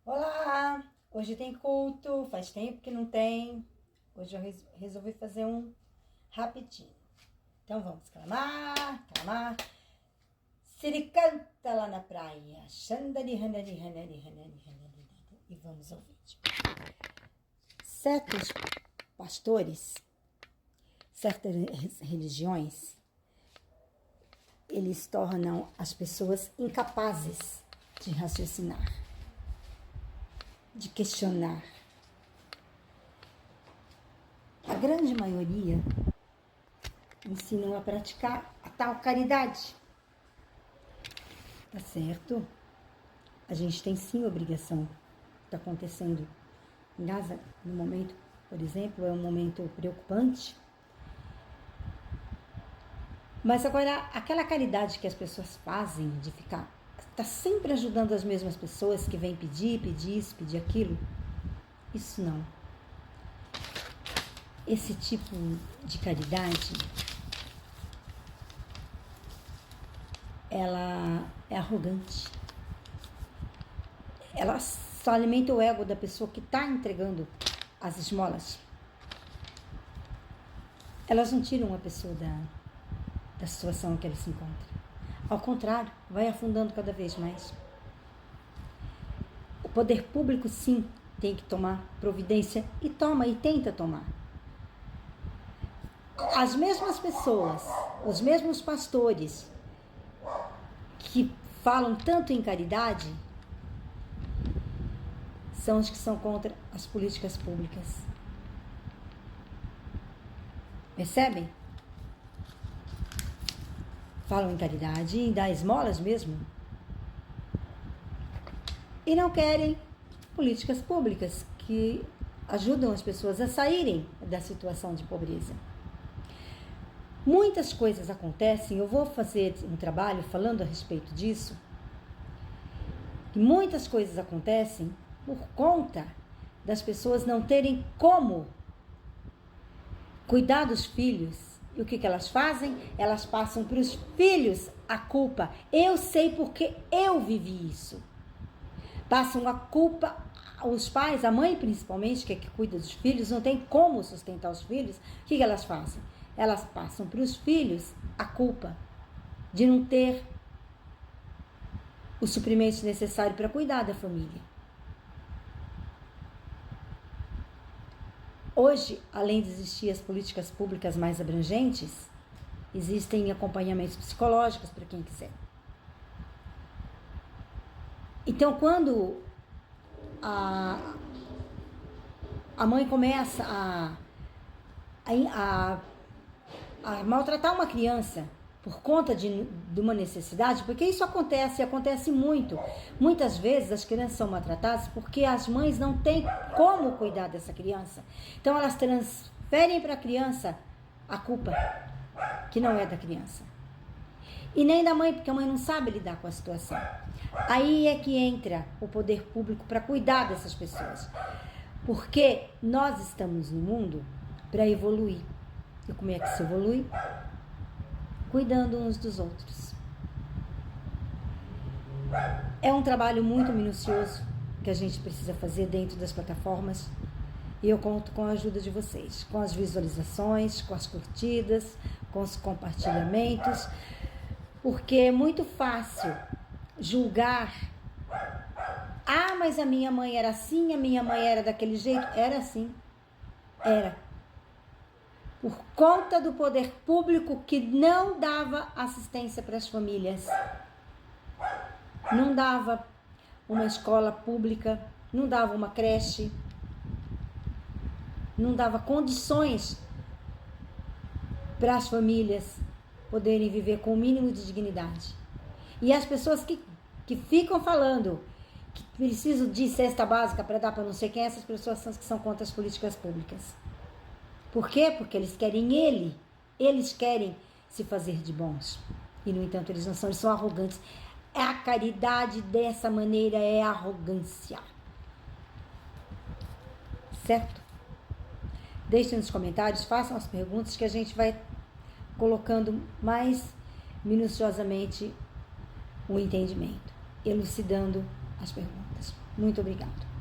Olá! Hoje tem culto, faz tempo que não tem. Hoje eu resolvi fazer um rapidinho. Então vamos clamar, clamar. Siri canta lá na praia. Xandari, handari, handari, handari, handari. E vamos ao vídeo. Certos pastores, certas religiões, eles tornam as pessoas incapazes de raciocinar, de questionar. A grande maioria ensinam a praticar a tal caridade. Tá certo? A gente tem sim obrigação. Está acontecendo em Gaza, no momento, por exemplo, é um momento preocupante. Mas agora, aquela caridade que as pessoas fazem de ficar, tá sempre ajudando as mesmas pessoas que vêm pedir isso, pedir aquilo, isso não. Esse tipo de caridade, ela é arrogante. Ela só alimenta o ego da pessoa que está entregando as esmolas. Elas não tiram a pessoa da situação em que ela se encontra. Ao contrário, vai afundando cada vez mais. O poder público, sim, tem que tomar providência e toma e tenta tomar. As mesmas pessoas, os mesmos pastores que falam tanto em caridade são os que são contra as políticas públicas. Percebem? Falam em caridade e dá esmolas mesmo. E não querem políticas públicas que ajudam as pessoas a saírem da situação de pobreza. Muitas coisas acontecem, eu vou fazer um trabalho falando a respeito disso, e muitas coisas acontecem por conta das pessoas não terem como cuidar dos filhos. E o que elas fazem? Elas passam para os filhos a culpa. Eu sei porque eu vivi isso. Passam a culpa, os pais, a mãe principalmente, que é que cuida dos filhos, não tem como sustentar os filhos. O que elas fazem? Elas passam para os filhos a culpa de não ter os suprimentos necessários para cuidar da família. Hoje, além de existir as políticas públicas mais abrangentes, existem acompanhamentos psicológicos para quem quiser. Então, quando a mãe começa a maltratar uma criança por conta de uma necessidade, porque isso acontece muito. Muitas vezes as crianças são maltratadas porque as mães não têm como cuidar dessa criança. Então elas transferem para a criança a culpa, que não é da criança. E nem da mãe, porque a mãe não sabe lidar com a situação. Aí é que entra o poder público para cuidar dessas pessoas. Porque nós estamos no mundo para evoluir. E como é que se evolui? Cuidando uns dos outros. É um trabalho muito minucioso que a gente precisa fazer dentro das plataformas. E eu conto com a ajuda de vocês, com as visualizações, com as curtidas, com os compartilhamentos, porque é muito fácil julgar. Ah, mas a minha mãe era assim, a minha mãe era daquele jeito. Era assim. Era. Por conta do poder público que não dava assistência para as famílias. Não dava uma escola pública, não dava uma creche, não dava condições para as famílias poderem viver com o mínimo de dignidade. E as pessoas que ficam falando que precisam de cesta básica para dar para não sei quem, essas pessoas são as que são contra as políticas públicas. Por quê? Porque eles querem eles querem se fazer de bons. E, no entanto, eles não são, eles são arrogantes. A caridade dessa maneira é arrogância. Certo? Deixem nos comentários, façam as perguntas que a gente vai colocando mais minuciosamente o entendimento, elucidando as perguntas. sociedade. Muito obrigada.